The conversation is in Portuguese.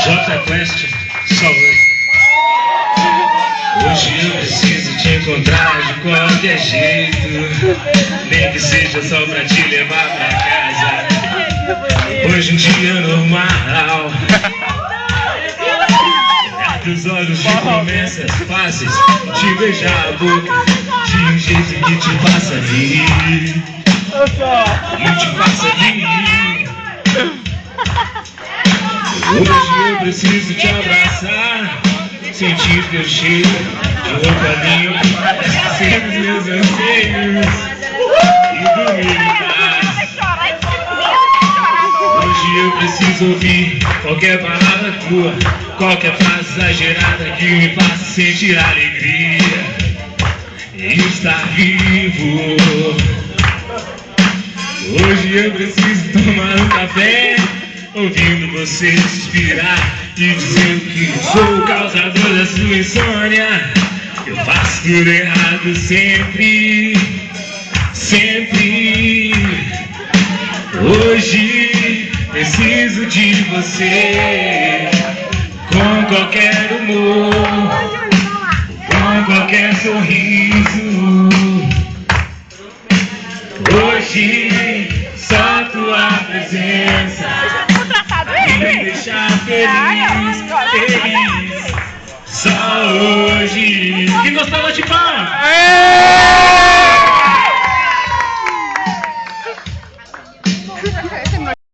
J Quest, só hoje. Hoje eu preciso te encontrar de qualquer jeito, nem que seja só pra te levar pra casa. Hoje um dia normal, abre os olhos de promessas fáceis, te beijar a boca de um jeito que te faça rir, e te faça rir. Hoje eu preciso te abraçar, sentir teu cheiro de roupa limpa, esquecer os meus anseios e dormir em paz. Hoje eu preciso ouvir qualquer palavra tua, qualquer frase exagerada que me faça sentir alegria e estar vivo. Hoje eu preciso tomar um café, ouvindo você suspirar e dizendo que sou o causador da sua insônia. Eu faço tudo errado sempre, sempre. Hoje preciso de você, com qualquer humor, com qualquer sorriso. Hoje só tua presença me deixa feliz, feliz. Só hoje. Quem gostou, bate palma!